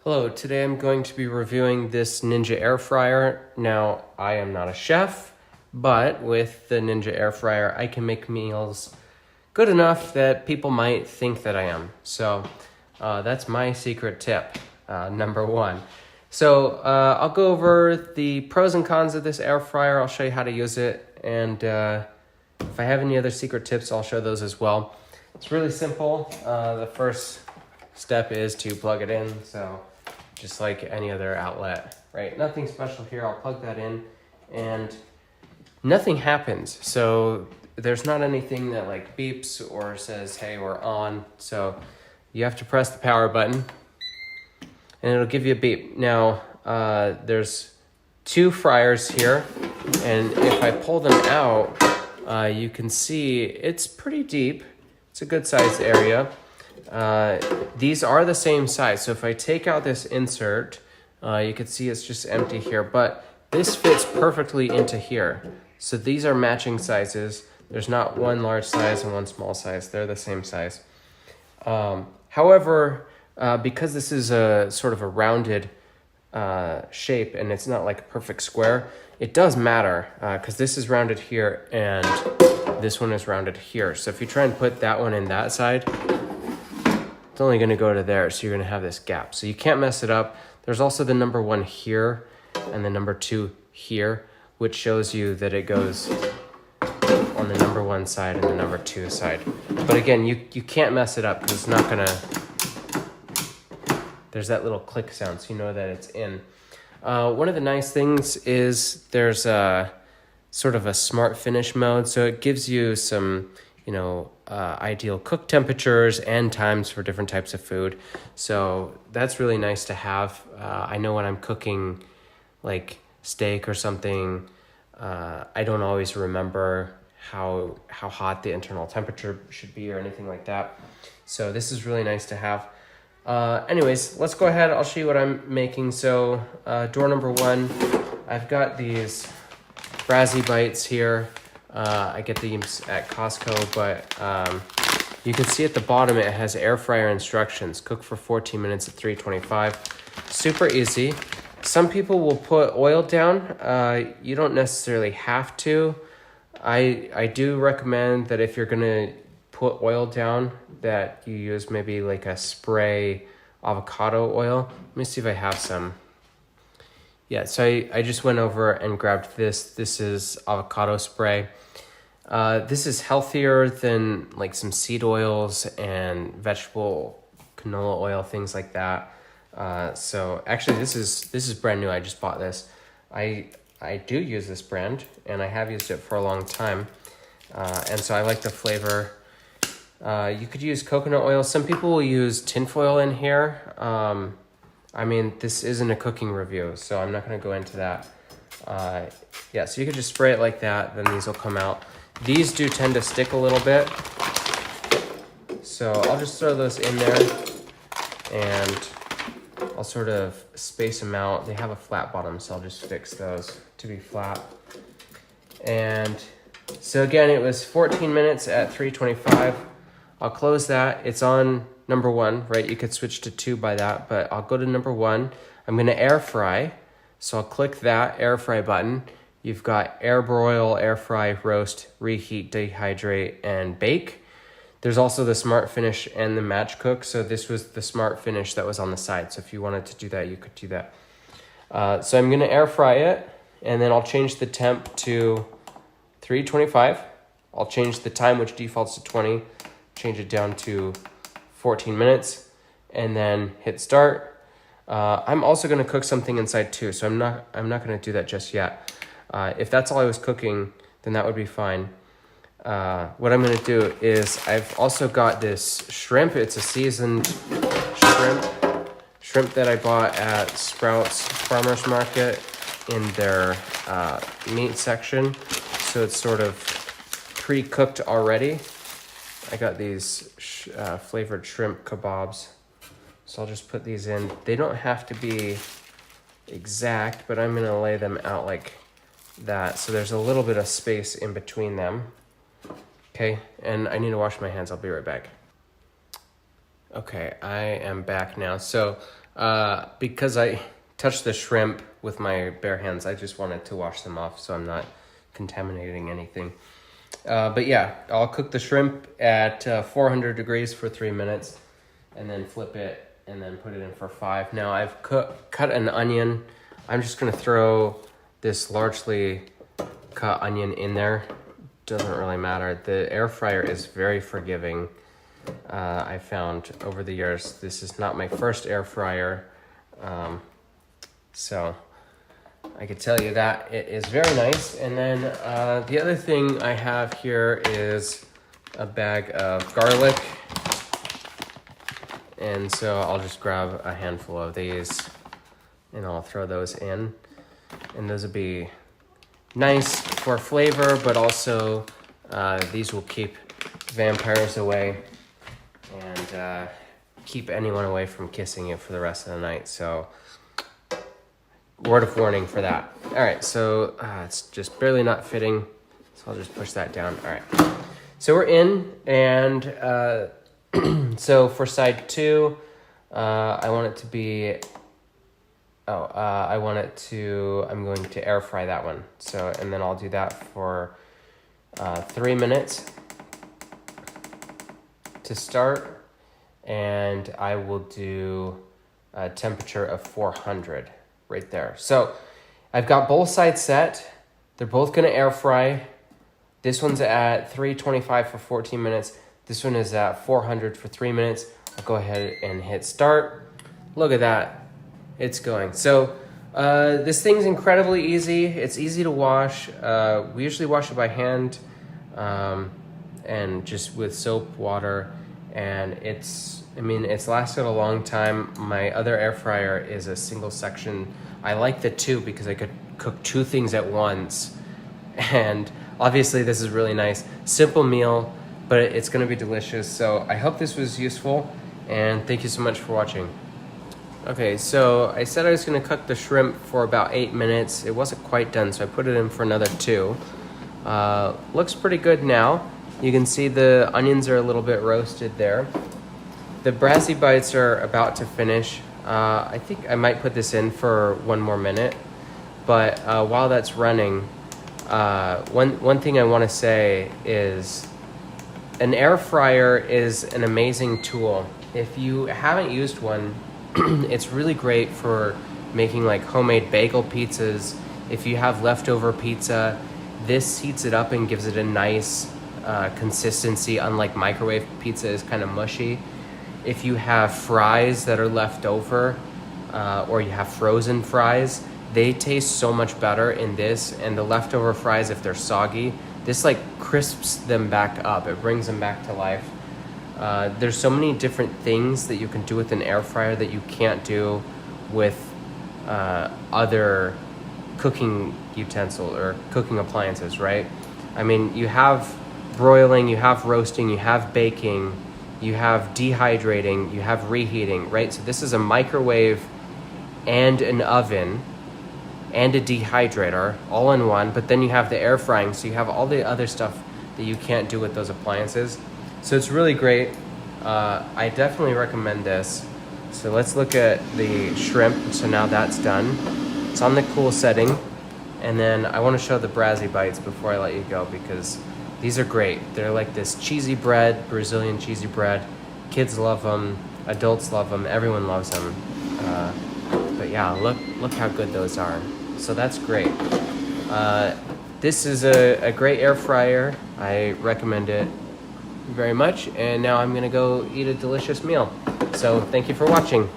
Hello, today I'm going to be reviewing this Ninja air fryer. Now, I am not a chef, but with the Ninja air fryer, I can make meals good enough that people might think that I am. So that's my secret tip, number one. So I'll go over the pros and cons of this air fryer. I'll show you how to use it. And if I have any other secret tips, I'll show those as well. It's really simple. The first step is to plug it in. So just like any other outlet, right? Nothing special here. I'll plug that in and nothing happens. So there's not anything that like beeps or says, hey, we're on. So you have to press the power button and it'll give you a beep. Now, there's two fryers here, and if I pull them out, you can see it's pretty deep. It's a good sized area. These are the same size. So if I take out this insert, you can see it's just empty here, but this fits perfectly into here. So these are matching sizes. There's not one large size and one small size. They're the same size. However, because this is a sort of a rounded shape and it's not like a perfect square, it does matter because this is rounded here and this one is rounded here. So if you try and put that one in that side, it's only going to go to there, so you're going to have this gap. So you can't mess it up. There's also the number 1 here and the number 2 here, which shows you that it goes on the number 1 side and the number 2 side. But again, you can't mess it up because it's not going to... There's that little click sound, so you know that it's in. One of the nice things is there's a sort of a smart finish mode, so it gives you some, ideal cook temperatures and times for different types of food. So that's really nice to have. I know when I'm cooking like steak or something, I don't always remember how hot the internal temperature should be or anything like that. So this is really nice to have. Anyways, let's go ahead. I'll show you what I'm making. So door number 1, I've got these Brazzy Bites here. I get these at Costco, but you can see at the bottom it has air fryer instructions. Cook for 14 minutes at 325. Super easy. Some people will put oil down. You don't necessarily have to. I do recommend that if you're gonna put oil down, that you use maybe like a spray avocado oil. Let me see if I have some. Yeah, so I just went over and grabbed this. This is avocado spray. This is healthier than like some seed oils and vegetable canola oil, things like that. So actually this is brand new. I just bought this. I do use this brand and I have used it for a long time. And so I like the flavor. You could use coconut oil. Some people will use tinfoil in here. I mean, this isn't a cooking review, so I'm not going to go into that. Yeah, so you could just spray it like that, then these will come out. These do tend to stick a little bit, so I'll just throw those in there, and I'll sort of space them out. They have a flat bottom, so I'll just fix those to be flat. And so again, it was 14 minutes at 325. I'll close that. It's on number 1, right? You could switch to 2 by that, but I'll go to number 1. I'm going to air fry. So I'll click that air fry button. You've got air broil, air fry, roast, reheat, dehydrate, and bake. There's also the smart finish and the match cook. So this was the smart finish that was on the side. So if you wanted to do that, you could do that. So I'm going to air fry it, and then I'll change the temp to 325. I'll change the time, which defaults to 20. Change it down to 14 minutes and then hit start. I'm also going to cook something inside too, so I'm not going to do that just yet. If that's all I was cooking, then that would be fine. What I'm going to do is I've also got this shrimp. It's a seasoned shrimp that I bought at Sprouts Farmers Market in their meat section. So it's sort of pre-cooked already. I got these flavored shrimp kebabs, so I'll just put these in. They don't have to be exact, but I'm gonna lay them out like that, so there's a little bit of space in between them. Okay, and I need to wash my hands. I'll be right back. Okay, I am back now. So, because I touched the shrimp with my bare hands, I just wanted to wash them off so I'm not contaminating anything. But yeah, I'll cook the shrimp at 400 degrees for 3 minutes and then flip it and then put it in for 5. Now I've cut an onion. I'm just gonna throw this largely cut onion in there. Doesn't really matter. The air fryer is very forgiving. I found over the years. This is not my first air fryer, so I could tell you that it is very nice. And then the other thing I have here is a bag of garlic, and so I'll just grab a handful of these and I'll throw those in, and those will be nice for flavor, but also these will keep vampires away and keep anyone away from kissing you for the rest of the night. So word of warning for that. All right, so it's just barely not fitting, so I'll just push that down. All right, so we're in, and so for side 2, I want it to be, I'm going to air fry that one. So, and then I'll do that for 3 minutes to start, and I will do a temperature of 400 right there. So I've got both sides set. They're both gonna air fry. This one's at 325 for 14 minutes. This one is at 400 for 3 minutes. I'll go ahead and hit start. Look at that, it's going. So this thing's incredibly easy. It's easy to wash. We usually wash it by hand, and just with soap, water, and it's lasted a long time. My other air fryer is a single section. I like the 2 because I could cook 2 things at once, and obviously this is really nice. Simple meal, but it's gonna be delicious. So I hope this was useful, and thank you so much for watching. Okay, so I said I was gonna cook the shrimp for about 8 minutes. It wasn't quite done, so I put it in for another 2. Looks pretty good now. You can see the onions are a little bit roasted there. The Brazy bites are about to finish. I think I might put this in for 1 more minute, but while that's running, one thing I want to say is an air fryer is an amazing tool. If you haven't used one, it's really great for making like homemade bagel pizzas. If you have leftover pizza, this heats it up and gives it a nice consistency, unlike microwave pizza is kind of mushy. If you have fries that are left over, or you have frozen fries, they taste so much better in this. And the leftover fries, if they're soggy, this like crisps them back up. It brings them back to life. There's so many different things that you can do with an air fryer that you can't do with other cooking utensil or cooking appliances, right? I mean, you have broiling, you have roasting, you have baking, you have dehydrating, you have reheating, right? So this is a microwave and an oven and a dehydrator all in one, but then you have the air frying, so you have all the other stuff that you can't do with those appliances. So it's really great. I definitely recommend this. So let's look at the shrimp. So now that's done. It's on the cool setting. And then I want to show the Brazy bites before I let you go, because these are great. They're like this cheesy bread, Brazilian cheesy bread. Kids love them, adults love them, everyone loves them. But yeah, look how good those are. So that's great. This is a great air fryer. I recommend it very much. And now I'm gonna go eat a delicious meal. So thank you for watching.